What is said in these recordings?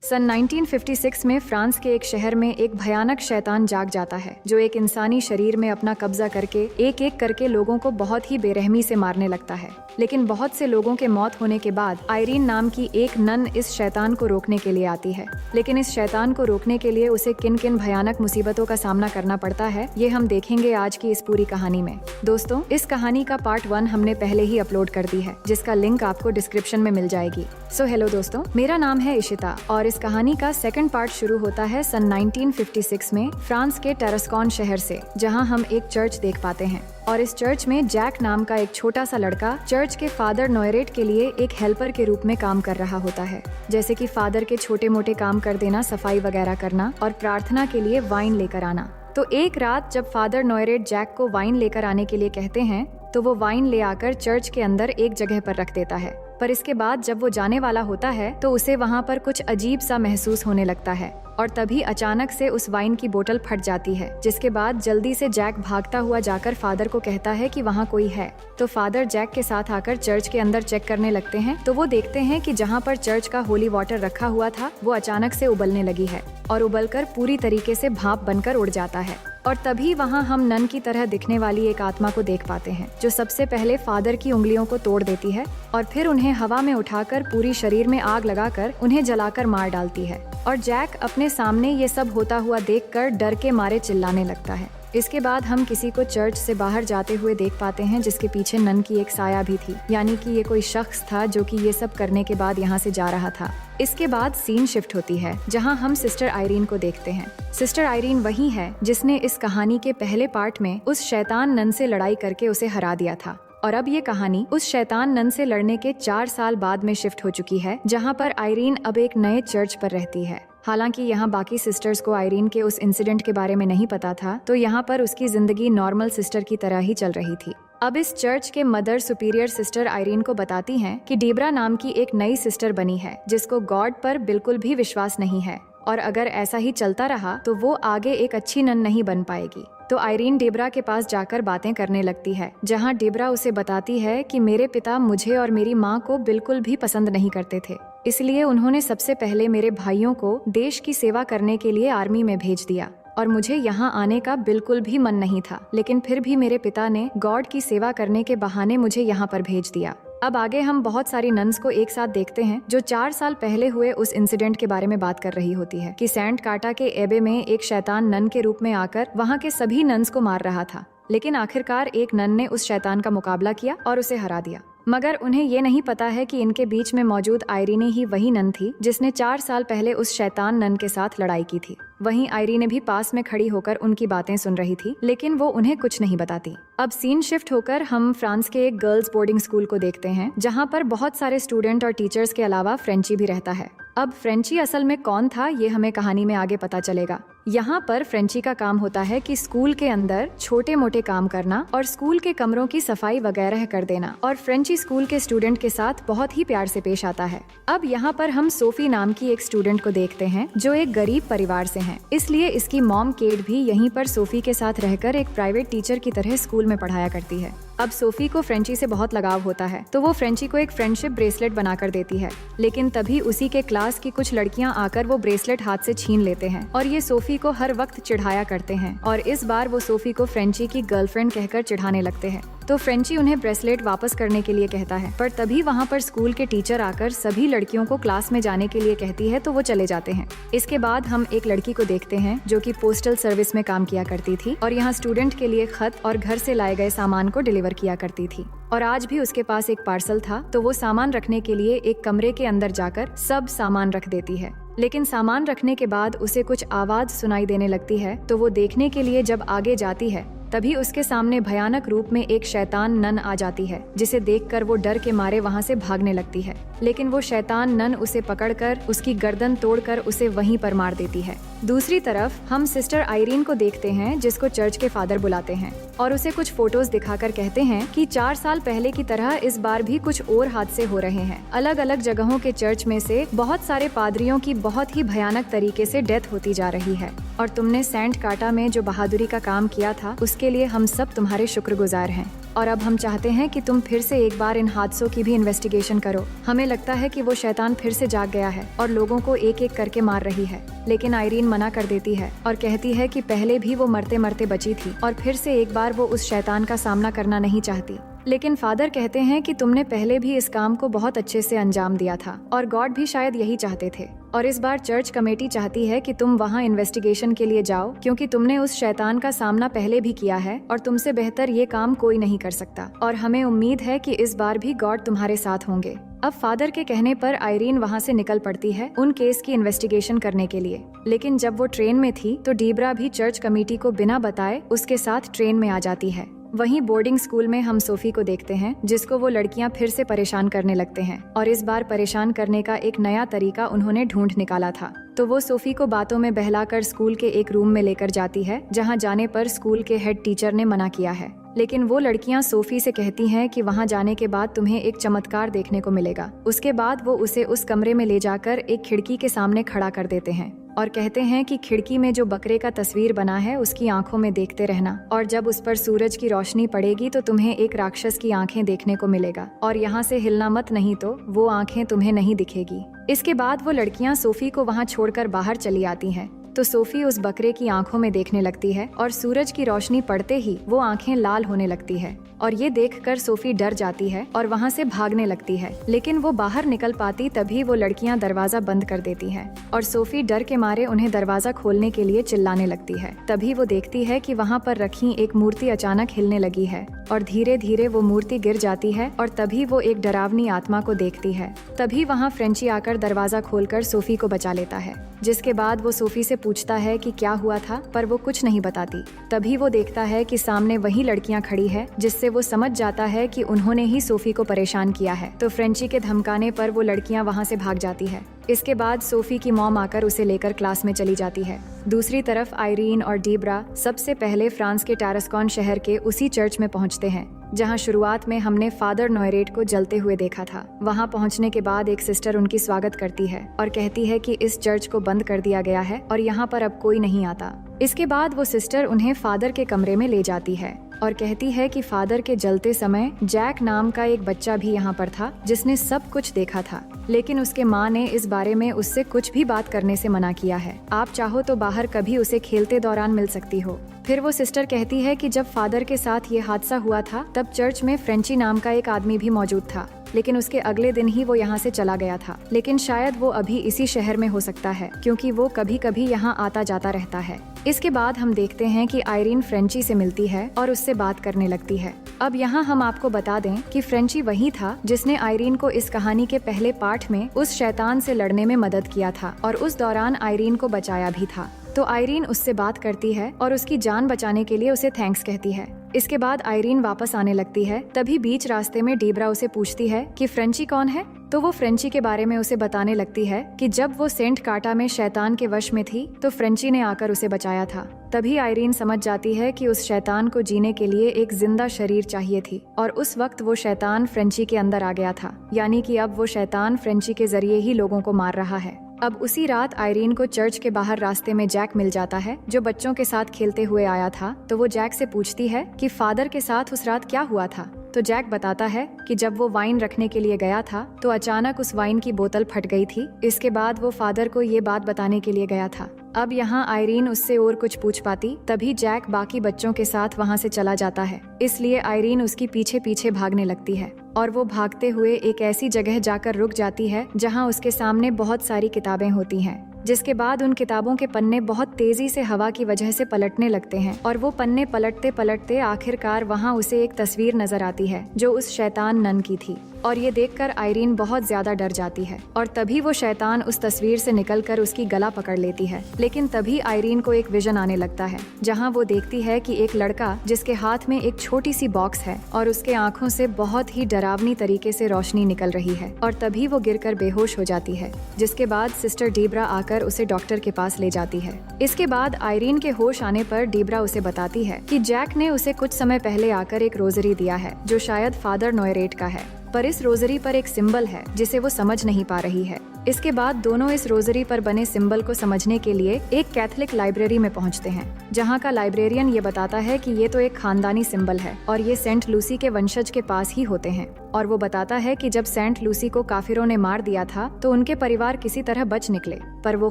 सन 1956 में फ्रांस के एक शहर में एक भयानक शैतान जाग जाता है जो एक इंसानी शरीर में अपना कब्जा करके एक एक करके लोगों को बहुत ही बेरहमी से मारने लगता है। लेकिन बहुत से लोगों के मौत होने के बाद आयरीन नाम की एक नन इस शैतान को रोकने के लिए आती है। लेकिन इस शैतान को रोकने के लिए उसे किन किन भयानक मुसीबतों का सामना करना पड़ता है, ये हम देखेंगे आज की इस पूरी कहानी में। दोस्तों, इस कहानी का पार्ट 1 हमने पहले ही अपलोड कर दी है, जिसका लिंक आपको डिस्क्रिप्शन में मिल जाएगी। सो हेलो दोस्तों, मेरा नाम है इशिता और इस कहानी का सेकंड पार्ट शुरू होता है सन 1956 में फ्रांस के टरस्कॉन शहर से, जहां हम एक चर्च देख पाते हैं। और इस चर्च में जैक नाम का एक छोटा सा लड़का चर्च के फादर नोयरेट के लिए एक हेल्पर के रूप में काम कर रहा होता है, जैसे कि फादर के छोटे मोटे काम कर देना, सफाई वगैरह करना और प्रार्थना के लिए वाइन लेकर आना। तो एक रात जब फादर नोयरेट जैक को वाइन लेकर आने के लिए कहते हैं, तो वो वाइन ले आकर चर्च के अंदर एक जगह पर रख देता है। पर इसके बाद जब वो जाने वाला होता है तो उसे वहाँ पर कुछ अजीब सा महसूस होने लगता है और तभी अचानक से उस वाइन की बोतल फट जाती है, जिसके बाद जल्दी से जैक भागता हुआ जाकर फादर को कहता है कि वहाँ कोई है। तो फादर जैक के साथ आकर चर्च के अंदर चेक करने लगते हैं, तो वो देखते हैं कि जहाँ पर चर्च का होली वाटर रखा हुआ था वो अचानक से उबलने लगी है और उबलकर पूरी तरीके से भाप बनकर उड़ जाता है। और तभी वहाँ हम नन की तरह दिखने वाली एक आत्मा को देख पाते हैं, जो सबसे पहले फादर की उंगलियों को तोड़ देती है और फिर उन्हें हवा में उठाकर पूरी शरीर में आग लगाकर उन्हें जलाकर मार डालती है। और जैक अपने सामने ये सब होता हुआ देखकर डर के मारे चिल्लाने लगता है। इसके बाद हम किसी को चर्च से बाहर जाते हुए देख पाते हैं, जिसके पीछे नन की एक साया भी थी, यानी कि ये कोई शख्स था जो कि ये सब करने के बाद यहाँ से जा रहा था। इसके बाद सीन शिफ्ट होती है, जहाँ हम सिस्टर आयरीन को देखते हैं। सिस्टर आयरीन वही है जिसने इस कहानी के पहले पार्ट में उस शैतान नन से लड़ाई करके उसे हरा दिया था। और अब ये कहानी उस शैतान नन से लड़ने के 4 साल बाद में शिफ्ट हो चुकी है, जहाँ पर आयरीन अब एक नए चर्च पर रहती है। हालांकि यहाँ बाकी सिस्टर्स को आयरीन के उस इंसिडेंट के बारे में नहीं पता था, तो यहाँ पर उसकी जिंदगी नॉर्मल सिस्टर की तरह ही चल रही थी। अब इस चर्च के मदर सुपीरियर सिस्टर आयरीन को बताती हैं कि डेब्रा नाम की एक नई सिस्टर बनी है, जिसको गॉड पर बिल्कुल भी विश्वास नहीं है और अगर ऐसा ही चलता रहा तो वो आगे एक अच्छी नन नहीं बन पाएगी। तो आयरीन डेब्रा के पास जाकर बातें करने लगती है, जहाँ डेब्रा उसे बताती है कि मेरे पिता मुझे और मेरी माँ को बिल्कुल भी पसंद नहीं करते थे, इसलिए उन्होंने सबसे पहले मेरे भाइयों को देश की सेवा करने के लिए आर्मी में भेज दिया और मुझे यहाँ आने का बिल्कुल भी मन नहीं था, लेकिन फिर भी मेरे पिता ने गॉड की सेवा करने के बहाने मुझे यहाँ पर भेज दिया। अब आगे हम बहुत सारी नन्स को एक साथ देखते हैं, जो 4 साल पहले हुए उस इंसिडेंट के बारे में बात कर रही होती है कि सेंट काटा के एबे में एक शैतान नन के रूप में आकर वहाँ के सभी नन्स को मार रहा था। लेकिन आखिरकार एक नन ने उस शैतान का मुकाबला किया और उसे हरा दिया। मगर उन्हें ये नहीं पता है कि इनके बीच में मौजूद आयरीने ही वही नन थी जिसने 4 साल पहले उस शैतान नन के साथ लड़ाई की थी। वहीं आयरीने भी पास में खड़ी होकर उनकी बातें सुन रही थी, लेकिन वो उन्हें कुछ नहीं बताती। अब सीन शिफ्ट होकर हम फ्रांस के एक गर्ल्स बोर्डिंग स्कूल को देखते हैं, जहाँ पर बहुत सारे स्टूडेंट और टीचर्स के अलावा फ्रेंची भी रहता है। अब फ्रेंची असल में कौन था, ये हमें कहानी में आगे पता चलेगा। यहाँ पर फ्रेंची का काम होता है कि स्कूल के अंदर छोटे मोटे काम करना और स्कूल के कमरों की सफाई वगैरह कर देना, और फ्रेंची स्कूल के स्टूडेंट के साथ बहुत ही प्यार से पेश आता है। अब यहाँ पर हम सोफी नाम की एक स्टूडेंट को देखते हैं, जो एक गरीब परिवार से है, इसलिए इसकी मॉम केट भी यहीं पर सोफी के साथ रहकर एक प्राइवेट टीचर की तरह स्कूल में पढ़ाया करती है। अब सोफी को फ्रेंची से बहुत लगाव होता है, तो वो फ्रेंची को एक फ्रेंडशिप ब्रेसलेट बनाकर देती है, लेकिन तभी उसी के क्लास की कुछ लड़कियां आकर वो ब्रेसलेट हाथ से छीन लेते हैं और ये सोफी को हर वक्त चिढ़ाया करते हैं। और इस बार वो सोफी को फ्रेंची की गर्लफ्रेंड कहकर चिढ़ाने लगते हैं। तो फ्रेंची उन्हें ब्रेसलेट वापस करने के लिए कहता है, पर तभी वहाँ पर स्कूल के टीचर आकर सभी लड़कियों को क्लास में जाने के लिए कहती है, तो वो चले जाते हैं। इसके बाद हम एक लड़की को देखते हैं जो कि पोस्टल सर्विस में काम किया करती थी और यहाँ स्टूडेंट के लिए खत और घर से लाए गए सामान को डिलीवर किया करती थी। और आज भी उसके पास एक पार्सल था, तो वो सामान रखने के लिए एक कमरे के अंदर जाकर सब सामान रख देती है। लेकिन सामान रखने के बाद उसे कुछ आवाज सुनाई देने लगती है, तो वो देखने के लिए जब आगे जाती है, तभी उसके सामने भयानक रूप में एक शैतान नन आ जाती है, जिसे देखकर वो डर के मारे वहाँ से भागने लगती है। लेकिन वो शैतान नन उसे पकड़कर उसकी गर्दन तोड़कर उसे वहीं पर मार देती है। दूसरी तरफ हम सिस्टर आयरीन को देखते हैं, जिसको चर्च के फादर बुलाते हैं और उसे कुछ फोटोज दिखाकर कहते हैं कि 4 साल पहले की तरह इस बार भी कुछ और हादसे हो रहे हैं। अलग अलग जगहों के चर्च में से बहुत सारे पादरियों की बहुत ही भयानक तरीके से डेथ होती जा रही है। और तुमने सेंट काटा में जो बहादुरी का काम किया था उसके लिए हम सब तुम्हारे शुक्रगुजार हैं। और अब हम चाहते हैं कि तुम फिर से एक बार इन हादसों की भी इन्वेस्टिगेशन करो। हमें लगता है कि वो शैतान फिर से जाग गया है और लोगों को एक एक करके मार रही है। लेकिन आयरीन मना कर देती है और कहती है कि पहले भी वो मरते मरते बची थी और फिर से एक बार वो उस शैतान का सामना करना नहीं चाहती। लेकिन फादर कहते हैं कि तुमने पहले भी इस काम को बहुत अच्छे से अंजाम दिया था और गॉड भी शायद यही चाहते थे। और इस बार चर्च कमेटी चाहती है कि तुम वहाँ इन्वेस्टिगेशन के लिए जाओ, क्योंकि तुमने उस शैतान का सामना पहले भी किया है और तुमसे बेहतर ये काम कोई नहीं कर सकता। और हमें उम्मीद है कि इस बार भी गॉड तुम्हारे साथ होंगे। अब फादर के कहने पर आयरीन वहाँ से निकल पड़ती है उन केस की इन्वेस्टिगेशन करने के लिए। लेकिन जब वो ट्रेन में थी तो डीब्रा भी चर्च कमेटी को बिना बताए उसके साथ ट्रेन में आ जाती है। वहीं बोर्डिंग स्कूल में हम सोफी को देखते हैं, जिसको वो लड़कियां फिर से परेशान करने लगते हैं और इस बार परेशान करने का एक नया तरीका उन्होंने ढूंढ निकाला था। तो वो सोफी को बातों में बहलाकर स्कूल के एक रूम में लेकर जाती है, जहां जाने पर स्कूल के हेड टीचर ने मना किया है। लेकिन वो लड़कियां सोफी से कहती हैं कि वहां जाने के बाद तुम्हें एक चमत्कार देखने को मिलेगा। उसके बाद वो उसे उस कमरे में ले जाकर एक खिड़की के सामने खड़ा कर देते हैं और कहते हैं कि खिड़की में जो बकरे का तस्वीर बना है उसकी आंखों में देखते रहना, और जब उस पर सूरज की रोशनी पड़ेगी तो तुम्हें एक राक्षस की आंखें देखने को मिलेगा और यहाँ से हिलना मत, नहीं तो वो आंखें तुम्हें नहीं दिखेगी। इसके बाद वो लड़कियां सोफी को वहाँ छोड़कर बाहर चली आती हैं। तो सोफी उस बकरे की आंखों में देखने लगती है और सूरज की रोशनी पड़ते ही वो आंखें लाल होने लगती है और ये देखकर सोफी डर जाती है और वहाँ से भागने लगती है। लेकिन वो बाहर निकल पाती तभी वो लड़कियां दरवाजा बंद कर देती हैं और सोफी डर के मारे उन्हें दरवाजा खोलने के लिए चिल्लाने लगती है। तभी वो देखती है कि वहाँ पर रखी एक मूर्ति अचानक हिलने लगी है और धीरे धीरे वो मूर्ति गिर जाती है और तभी वो एक डरावनी आत्मा को देखती है। तभी वहाँ फ्रेंची आकर दरवाजा खोलकर सोफी को बचा लेता है, जिसके बाद वो सोफी से पूछता है कि क्या हुआ था, पर वो कुछ नहीं बताती। तभी वो देखता है कि सामने वही लड़कियां खड़ी है, जिससे वो समझ जाता है कि उन्होंने ही सोफी को परेशान किया है। तो फ्रेंची के धमकाने पर वो लड़कियां वहां से भाग जाती है। इसके बाद सोफी की मॉम आकर उसे लेकर क्लास में चली जाती है। दूसरी तरफ आयरीन और डीब्रा सबसे पहले फ्रांस के टारस्कॉन शहर के उसी चर्च में पहुंचते हैं जहां शुरुआत में हमने फादर नोयरेट को जलते हुए देखा था। वहां पहुंचने के बाद एक सिस्टर उनकी स्वागत करती है और कहती है कि इस चर्च को बंद कर दिया गया है और यहाँ पर अब कोई नहीं आता। इसके बाद वो सिस्टर उन्हें फादर के कमरे में ले जाती है और कहती है कि फादर के जलते समय जैक नाम का एक बच्चा भी यहाँ पर था, जिसने सब कुछ देखा था। लेकिन उसके माँ ने इस बारे में उससे कुछ भी बात करने से मना किया है। आप चाहो तो बाहर कभी उसे खेलते दौरान मिल सकती हो। फिर वो सिस्टर कहती है कि जब फादर के साथ ये हादसा हुआ था तब चर्च में फ्रेंची नाम का एक आदमी भी मौजूद था, लेकिन उसके अगले दिन ही वो यहाँ से चला गया था। लेकिन शायद वो अभी इसी शहर में हो सकता है, क्योंकि वो कभी कभी यहाँ आता जाता रहता है। इसके बाद हम देखते हैं कि आयरीन फ्रेंची से मिलती है और उससे बात करने लगती है। अब यहाँ हम आपको बता दें कि फ्रेंची वही था जिसने आयरीन को इस कहानी के पहले पार्ट में उस शैतान से लड़ने में मदद किया था और उस दौरान आयरीन को बचाया भी था। तो आयरीन उससे बात करती है और उसकी जान बचाने के लिए उसे थैंक्स कहती है। इसके बाद आयरीन वापस आने लगती है। तभी बीच रास्ते में डीब्रा उसे पूछती है कि फ्रेंची कौन है। तो वो फ्रेंची के बारे में उसे बताने लगती है कि जब वो सेंट काटा में शैतान के वश में थी तो फ्रेंची ने आकर उसे बचाया था। तभी आयरीन समझ जाती है कि उस शैतान को जीने के लिए एक जिंदा शरीर चाहिए थी और उस वक्त वो शैतान फ्रेंची के अंदर आ गया था, यानी कि अब वो शैतान फ्रेंची के जरिए ही लोगों को मार रहा है। अब उसी रात आयरीन को चर्च के बाहर रास्ते में जैक मिल जाता है, जो बच्चों के साथ खेलते हुए आया था। तो वो जैक से पूछती है कि फादर के साथ उस रात क्या हुआ था। तो जैक बताता है कि जब वो वाइन रखने के लिए गया था तो अचानक उस वाइन की बोतल फट गई थी। इसके बाद वो फादर को ये बात बताने के लिए गया था। अब यहाँ आयरीन उससे और कुछ पूछ पाती, तभी जैक बाकी बच्चों के साथ वहाँ से चला जाता है। इसलिए आयरीन उसकी पीछे पीछे भागने लगती है और वो भागते हुए एक ऐसी जगह जाकर रुक जाती है जहाँ उसके सामने बहुत सारी किताबें होती हैं। जिसके बाद उन किताबों के पन्ने बहुत तेजी से हवा की वजह से पलटने लगते हैं और वो पन्ने पलटते पलटते आखिरकार वहाँ उसे एक तस्वीर नजर आती है जो उस शैतान नन की थी। और ये देखकर आयरीन बहुत ज्यादा डर जाती है और तभी वो शैतान उस तस्वीर से निकलकर उसकी गला पकड़ लेती है। लेकिन तभी आयरीन को एक विजन आने लगता है जहाँ वो देखती है कि एक लड़का जिसके हाथ में एक छोटी सी बॉक्स है और उसके आंखों से बहुत ही डरावनी तरीके से रोशनी निकल रही है और तभी वो गिरकर बेहोश हो जाती है। जिसके बाद सिस्टर डीब्रा आकर उसे डॉक्टर के पास ले जाती है। इसके बाद आयरीन के होश आने पर डीब्रा उसे बताती है कि जैक ने उसे कुछ समय पहले आकर एक रोजरी दिया है जो शायद फादर नोयरेट का है, पर इस रोजरी पर एक सिंबल है जिसे वो समझ नहीं पा रही है। इसके बाद दोनों इस रोजरी पर बने सिंबल को समझने के लिए एक कैथोलिक लाइब्रेरी में पहुंचते हैं, जहां का लाइब्रेरियन ये बताता है कि ये तो एक खानदानी सिंबल है और ये सेंट लूसी के वंशज के पास ही होते हैं। और वो बताता है कि जब सेंट लूसी को काफिरों ने मार दिया था तो उनके परिवार किसी तरह बच निकले, पर वो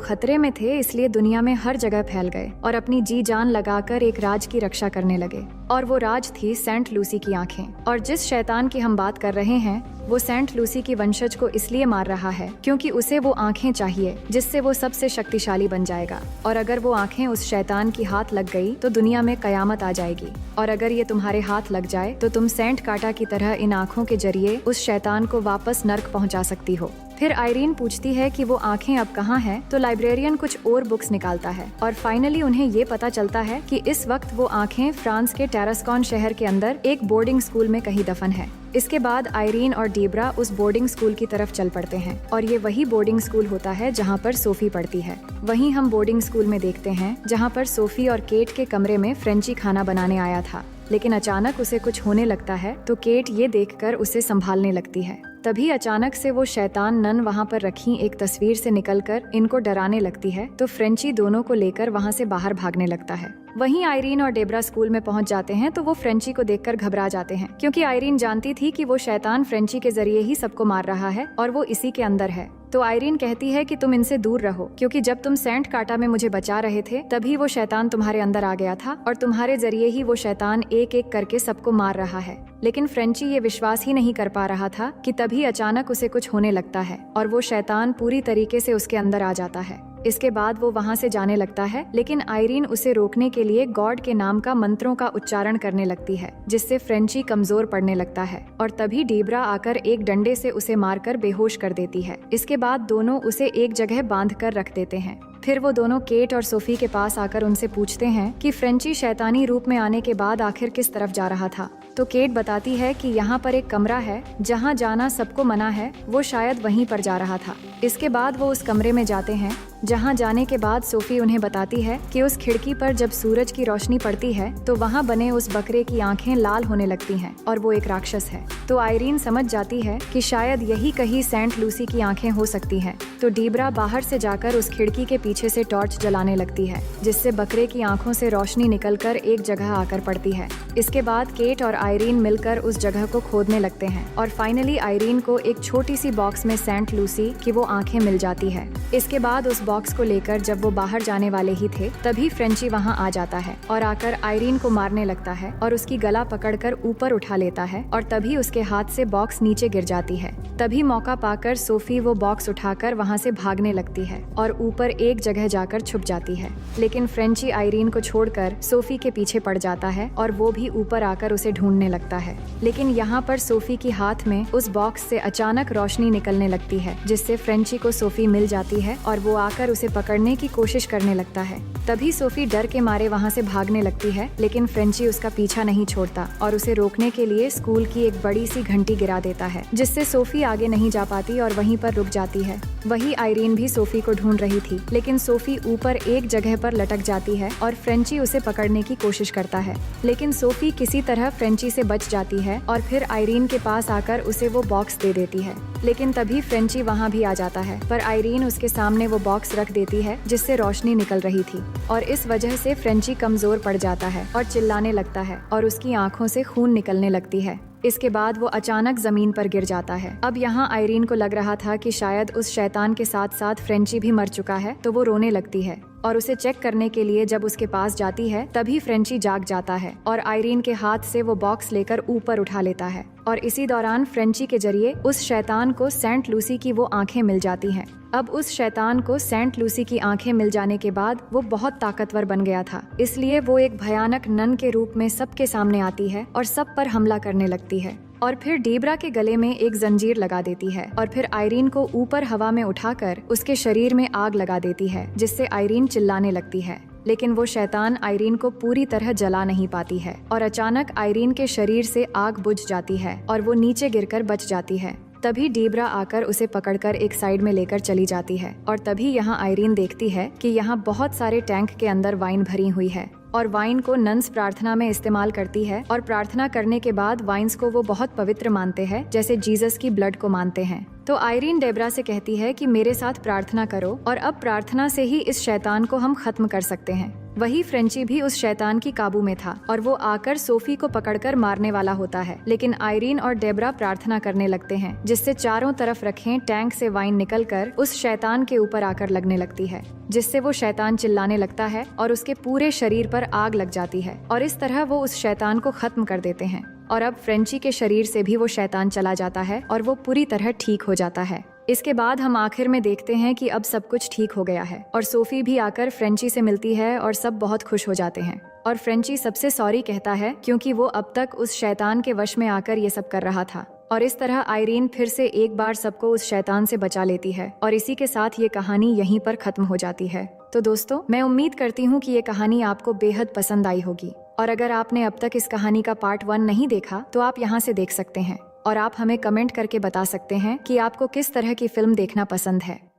खतरे में थे, इसलिए दुनिया में हर जगह फैल गए और अपनी जी जान लगाकर एक राज की रक्षा करने लगे। और वो राज थी सेंट लूसी की आंखें। और जिस शैतान की हम बात कर रहे हैं वो सेंट लूसी की वंशज को इसलिए मार रहा है क्योंकि उसे वो आंखें चाहिए जिससे वो सबसे शक्तिशाली बन जाएगा। और अगर वो आंखें उस शैतान की हाथ लग गई तो दुनिया में कयामत आ जाएगी। और अगर ये तुम्हारे हाथ लग जाए तो तुम सेंट काटा की तरह इन आंखों के जरिए उस शैतान को वापस नर्क पहुंचा सकती हो। फिर आयरीन पूछती है कि वो आंखें अब कहाँ हैं, तो लाइब्रेरियन कुछ और बुक्स निकालता है और फाइनली उन्हें ये पता चलता है कि इस वक्त वो आंखें फ्रांस के टेरास्कॉन शहर के अंदर एक बोर्डिंग स्कूल में कहीं दफन है। इसके बाद आयरीन और डेब्रा उस बोर्डिंग स्कूल की तरफ चल पड़ते हैं और ये वही बोर्डिंग स्कूल होता है जहाँ पर सोफी पढ़ती है। वहीं हम बोर्डिंग स्कूल में देखते हैं जहाँ पर सोफी और केट के कमरे में फ्रेंची खाना बनाने आया था, लेकिन अचानक उसे कुछ होने लगता है तो केट ये देखकर उसे संभालने लगती है। तभी अचानक से वो शैतान नन वहाँ पर रखी एक तस्वीर से निकलकर इनको डराने लगती है, तो फ्रेंची दोनों को लेकर वहाँ से बाहर भागने लगता है। वहीं आयरीन और डेब्रा स्कूल में पहुंच जाते हैं तो वो फ्रेंची को देखकर घबरा जाते हैं, क्योंकि आयरीन जानती थी कि वो शैतान फ्रेंची के जरिए ही सबको मार रहा है और वो इसी के अंदर है। तो आयरीन कहती है कि तुम इनसे दूर रहो, क्योंकि जब तुम सेंट काटा में मुझे बचा रहे थे तभी वो शैतान तुम्हारे अंदर आ गया था और तुम्हारे जरिए ही वो शैतान एक एक करके सबको मार रहा है। लेकिन फ्रेंची ये विश्वास ही नहीं कर पा रहा था कि तभी अचानक उसे कुछ होने लगता है और वो शैतान पूरी तरीके से उसके अंदर आ जाता है। इसके बाद वो वहाँ से जाने लगता है, लेकिन आयरीन उसे रोकने के लिए गॉड के नाम का मंत्रों का उच्चारण करने लगती है, जिससे फ्रेंची कमजोर पड़ने लगता है और तभी डेब्रा आकर एक डंडे से उसे मारकर बेहोश कर देती है। इसके बाद दोनों उसे एक जगह बांध कर रख देते हैं। फिर वो दोनों केट और सोफी के पास आकर उनसे पूछते हैं कि फ्रेंची शैतानी रूप में आने के बाद आखिर किस तरफ जा रहा था। तो केट बताती है कि यहाँ पर एक कमरा है जहाँ जाना सबको मना है, वो शायद वहीं पर जा रहा था। इसके बाद वो उस कमरे में जाते हैं, जहाँ जाने के बाद सोफी उन्हें बताती है कि उस खिड़की पर जब सूरज की रोशनी पड़ती है तो वहाँ बने उस बकरे की आंखें लाल होने लगती हैं और वो एक राक्षस है। तो आयरीन समझ जाती है कि शायद यही कहीं सेंट लूसी की आंखें हो सकती हैं। तो डेब्रा बाहर से जाकर उस खिड़की के पीछे से टॉर्च जलाने लगती है, जिससे बकरे की आंखों से रोशनी निकलकर एक जगह आकर पड़ती है। इसके बाद केट और आयरीन मिलकर उस जगह को खोदने लगते हैं और फाइनली आयरीन को एक छोटी सी बॉक्स में सेंट लूसी की वो आंखें मिल जाती है। इसके बाद उस बॉक्स को लेकर जब वो बाहर जाने वाले ही थे तभी फ्रेंची वहाँ आ जाता है और आकर आयरीन को मारने लगता है और उसकी गला पकड़कर ऊपर उठा लेता है और तभी उसके हाथ से बॉक्स नीचे गिर जाती है। तभी मौका पाकर सोफी वो बॉक्स उठाकर वहाँ से भागने लगती है और ऊपर एक जगह जाकर छुप जाती है। लेकिन फ्रेंची आयरीन को छोड़कर सोफी के पीछे पड़ जाता है और वो भी ऊपर आकर उसे ढूंढने लगता है। लेकिन यहाँ पर सोफी की हाथ में उस बॉक्स से अचानक रोशनी निकलने लगती है, जिससे फ्रेंची को सोफी मिल जाती है और वो आकर उसे पकड़ने की कोशिश करने लगता है। तभी सोफी डर के मारे वहाँ से भागने लगती है, लेकिन फ्रेंची उसका पीछा नहीं छोड़ता और उसे रोकने के लिए स्कूल की एक बड़ी सी घंटी गिरा देता है, जिससे सोफी आगे नहीं जा पाती और वहीं पर रुक जाती है। वही आयरीन भी सोफी को ढूंढ रही थी, लेकिन सोफी ऊपर एक जगह पर लटक जाती है और फ्रेंची उसे पकड़ने की कोशिश करता है, लेकिन सोफी किसी तरह फ्रेंची से बच जाती है और फिर आयरीन के पास आकर उसे वो बॉक्स दे देती है। लेकिन तभी फ्रेंची वहाँ भी आ जाता है, पर आयरीन उसके सामने वो बॉक्स रख देती है जिससे रोशनी निकल रही थी और इस वजह से फ्रेंची कमजोर पड़ जाता है और चिल्लाने लगता है और उसकी आंखों से खून निकलने लगती है। इसके बाद वो अचानक जमीन पर गिर जाता है। अब यहाँ आयरीन को लग रहा था कि शायद उस शैतान के साथ साथ फ्रेंची भी मर चुका है, तो वो रोने लगती है और उसे चेक करने के लिए जब उसके पास जाती है तभी फ्रेंची जाग जाता है और आयरीन के हाथ से वो बॉक्स लेकर ऊपर उठा लेता है और इसी दौरान फ्रेंची के जरिए उस शैतान को सेंट लूसी की वो आंखें मिल जाती हैं। अब उस शैतान को सेंट लूसी की आंखें मिल जाने के बाद वो बहुत ताकतवर बन गया था, इसलिए वो एक भयानक नन के रूप में सबके सामने आती है और सब पर हमला करने लगती है और फिर डेब्रा के गले में एक जंजीर लगा देती है और फिर आयरीन को ऊपर हवा में उठाकर उसके शरीर में आग लगा देती है, जिससे आयरीन चिल्लाने लगती है। लेकिन वो शैतान आयरीन को पूरी तरह जला नहीं पाती है और अचानक आयरीन के शरीर से आग बुझ जाती है और वो नीचे गिरकर बच जाती है। तभी डेब्रा आकर उसे पकड़कर एक साइड में लेकर चली जाती है और तभी यहाँ आयरीन देखती है कि यहाँ बहुत सारे टैंक के अंदर वाइन भरी हुई है और वाइन को नन्स प्रार्थना में इस्तेमाल करती है और प्रार्थना करने के बाद वाइन्स को वो बहुत पवित्र मानते हैं, जैसे जीसस की ब्लड को मानते हैं। तो आयरीन डेब्रा से कहती है कि मेरे साथ प्रार्थना करो और अब प्रार्थना से ही इस शैतान को हम खत्म कर सकते हैं। वही फ्रेंची भी उस शैतान की काबू में था और वो आकर सोफी को पकड़कर मारने वाला होता है, लेकिन आयरीन और डेब्रा प्रार्थना करने लगते हैं जिससे चारों तरफ रखे टैंक से वाइन निकलकर उस शैतान के ऊपर आकर लगने लगती है, जिससे वो शैतान चिल्लाने लगता है और उसके पूरे शरीर पर आग लग जाती है और इस तरह वो उस शैतान को खत्म कर देते हैं। और अब फ्रेंची के शरीर से भी वो शैतान चला जाता है और वो पूरी तरह ठीक हो जाता है। इसके बाद हम आखिर में देखते हैं कि अब सब कुछ ठीक हो गया है और सोफी भी आकर फ्रेंची से मिलती है और सब बहुत खुश हो जाते हैं और फ्रेंची सबसे सॉरी कहता है क्योंकि वो अब तक उस शैतान के वश में आकर ये सब कर रहा था। और इस तरह आयरीन फिर से एक बार सबको उस शैतान से बचा लेती है और इसी के साथ ये कहानी यहीं पर खत्म हो जाती है। तो दोस्तों, मैं उम्मीद करती हूँ कि ये कहानी आपको बेहद पसंद आई होगी और अगर आपने अब तक इस कहानी का पार्ट 1 नहीं देखा तो आप यहाँ से देख सकते हैं और आप हमें कमेंट करके बता सकते हैं कि आपको किस तरह की फिल्म देखना पसंद है।